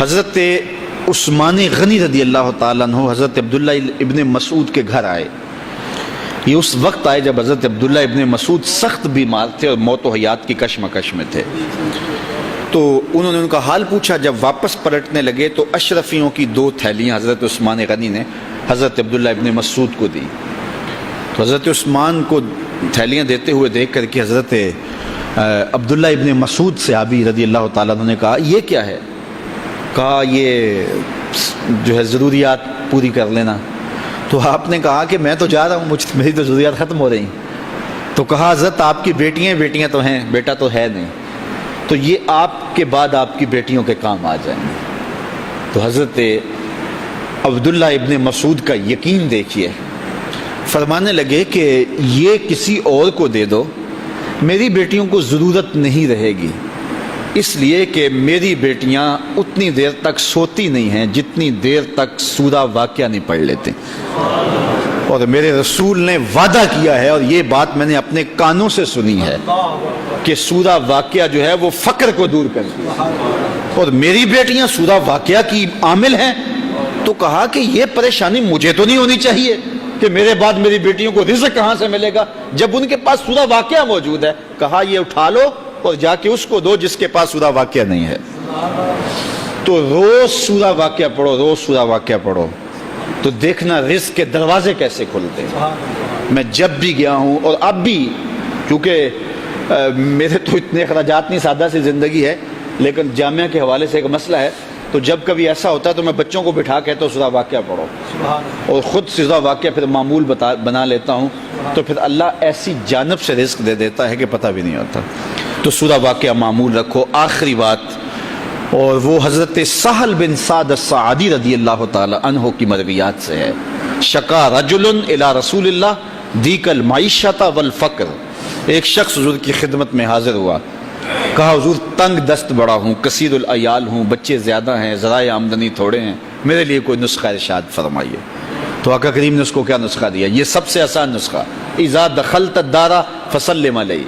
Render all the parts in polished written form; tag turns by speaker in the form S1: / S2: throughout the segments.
S1: حضرت عثمان غنی رضی اللہ تعالیٰ عنہ حضرت عبداللہ ابن مسعود کے گھر آئے. یہ اس وقت آئے جب حضرت عبداللہ ابن مسعود سخت بیمار تھے اور موت و حیات کی کشمکش میں تھے. تو انہوں نے ان کا حال پوچھا. جب واپس پلٹنے لگے تو اشرفیوں کی 2 تھیلیاں حضرت عثمان غنی نے حضرت عبداللہ ابن مسعود کو دی. تو حضرت عثمان کو تھیلیاں دیتے ہوئے دیکھ کر کے حضرت عبداللہ ابن مسعود صحابی رضی اللہ تعالیٰ عنہ نے کہا یہ کیا ہے؟ کہا یہ جو ہے ضروریات پوری کر لینا. تو آپ نے کہا کہ میں تو جا رہا ہوں, میری تو ضروریات ختم ہو رہی ہیں. تو کہا حضرت آپ کی بیٹیاں تو ہیں, بیٹا تو ہے نہیں, تو یہ آپ کے بعد آپ کی بیٹیوں کے کام آ جائیں گے. تو حضرت عبداللہ ابن مسعود کا یقین دیکھیے, فرمانے لگے کہ یہ کسی اور کو دے دو, میری بیٹیوں کو ضرورت نہیں رہے گی, اس لیے کہ میری بیٹیاں اتنی دیر تک سوتی نہیں ہیں جتنی دیر تک سورہ واقعہ نہیں پڑھ لیتے. اور میرے رسول نے وعدہ کیا ہے, اور یہ بات میں نے اپنے کانوں سے سنی ہے, کہ سورہ واقعہ جو ہے وہ فقر کو دور کرتی ہے, اور میری بیٹیاں سورہ واقعہ کی عامل ہیں. تو کہا کہ یہ پریشانی مجھے تو نہیں ہونی چاہیے کہ میرے بعد میری بیٹیوں کو رزق کہاں سے ملے گا جب ان کے پاس سورہ واقعہ موجود ہے. کہا یہ اٹھا لو اور جا کے اس کو دو جس کے پاس سورہ واقعہ نہیں ہے. تو روز سورہ واقعہ پڑھو, روز سورہ واقعہ پڑھو, تو دیکھنا رزق کے دروازے کیسے کھلتے ہیں. میں جب بھی گیا ہوں, اور اب بھی, کیونکہ میرے تو اتنے اخراجات نہیں, سادہ سی زندگی ہے, لیکن جامعہ کے حوالے سے ایک مسئلہ ہے, تو جب کبھی ایسا ہوتا ہے تو میں بچوں کو بٹھا کہتا ہوں سورہ واقعہ پڑھو, اور خود سورہ واقعہ پھر معمول بنا لیتا ہوں, تو پھر اللہ ایسی جانب سے رزق دے دیتا ہے کہ پتہ بھی نہیں ہوتا. تو سورہ واقعہ معمول رکھو. آخری بات, اور وہ حضرت سہل بن سعد الساعدی رضی اللہ تعالی عنہ کی مرویات سے ہے. شکا رجل الی رسول اللہ دیک المعیشۃ والفقر. ایک شخص حضور کی خدمت میں حاضر ہوا, کہا حضور تنگ دست بڑا ہوں, کثیر العیال ہوں, بچے زیادہ ہیں, ذرائع آمدنی تھوڑے ہیں, میرے لیے کوئی نسخہ ارشاد فرمائیے. تو آقا کریم نے اس کو کیا نسخہ دیا؟ یہ سب سے آسان نسخہ, اذا دخلت الدار فسلم علیہ.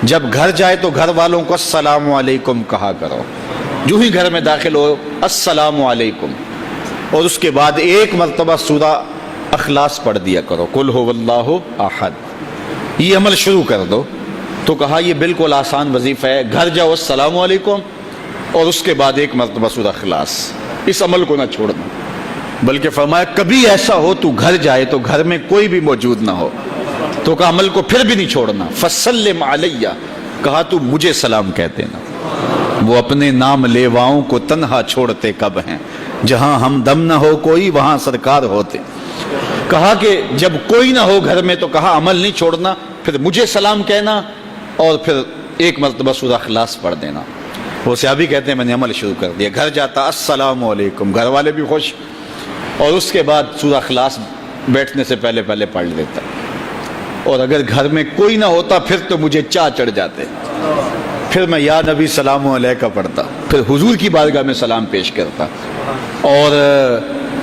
S1: جب گھر جائے تو گھر والوں کو السلام علیکم کہا کرو. جو ہی گھر میں داخل ہو السلام علیکم, اور اس کے بعد ایک مرتبہ سورہ اخلاص پڑھ دیا کرو, قل هو اللہ احد. یہ عمل شروع کر دو. تو کہا یہ بالکل آسان وظیفہ ہے, گھر جاؤ السلام علیکم, اور اس کے بعد ایک مرتبہ سورہ اخلاص. اس عمل کو نہ چھوڑنا, بلکہ فرمایا کبھی ایسا ہو تو گھر جائے تو گھر میں کوئی بھی موجود نہ ہو, تو کہا عمل کو پھر بھی نہیں چھوڑنا. فسلم علیہ, کہا تو مجھے سلام کہہ دینا. وہ اپنے نام لیواؤں کو تنہا چھوڑتے کب ہیں, جہاں ہم دم نہ ہو کوئی وہاں سرکار ہوتے. کہا کہ جب کوئی نہ ہو گھر میں تو کہا عمل نہیں چھوڑنا, پھر مجھے سلام کہنا, اور پھر ایک مرتبہ سورہ اخلاص پڑھ دینا. وہ صحابی کہتے ہیں میں نے عمل شروع کر دیا, گھر جاتا السلام علیکم, گھر والے بھی خوش, اور اس کے بعد سورہ اخلاص بیٹھنے سے پہلے پڑھ لیتا. اور اگر گھر میں کوئی نہ ہوتا پھر تو مجھے چاہ چڑھ جاتے, پھر میں یا نبی سلام علیکہ پڑھتا, پھر حضور کی بارگاہ میں سلام پیش کرتا. اور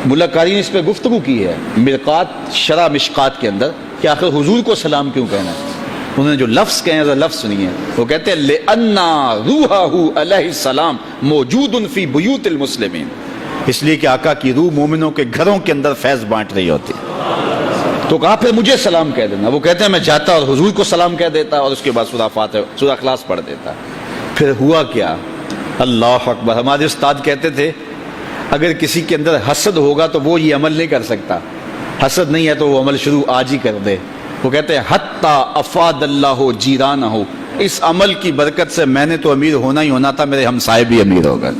S1: ملا قاری نے اس پہ گفتگو کی ہے مرقات شرح مشکات کے اندر, کہ آخر حضور کو سلام کیوں کہنا ہے. انہوں نے جو لفظ کہے ہیں لفظ سنیے, وہ کہتے ہیں لِأَنَّا رُوحَهُ عَلَيْهِ السلام موجود فی بیوت المسلمین. اس لیے کہ آقا کی روح مومنوں کے گھروں کے اندر فیض بانٹ رہی ہوتی. تو کہا پھر مجھے سلام کہہ دینا. وہ کہتے ہیں میں جاتا اور حضور کو سلام کہہ دیتا, اور اس کے بعد سورہ فاتحہ سورہ اخلاص پڑھ دیتا. پھر ہوا کیا, اللہ اکبر. ہمارے استاد کہتے تھے اگر کسی کے اندر حسد ہوگا تو وہ یہ عمل نہیں کر سکتا, حسد نہیں ہے تو وہ عمل شروع آج ہی کر دے. وہ کہتے ہیں حتی افاد اللہ جیرانہ, اس عمل کی برکت سے میں نے تو امیر ہونا ہی ہونا تھا, میرے ہمسائے بھی امیر ہو گئے.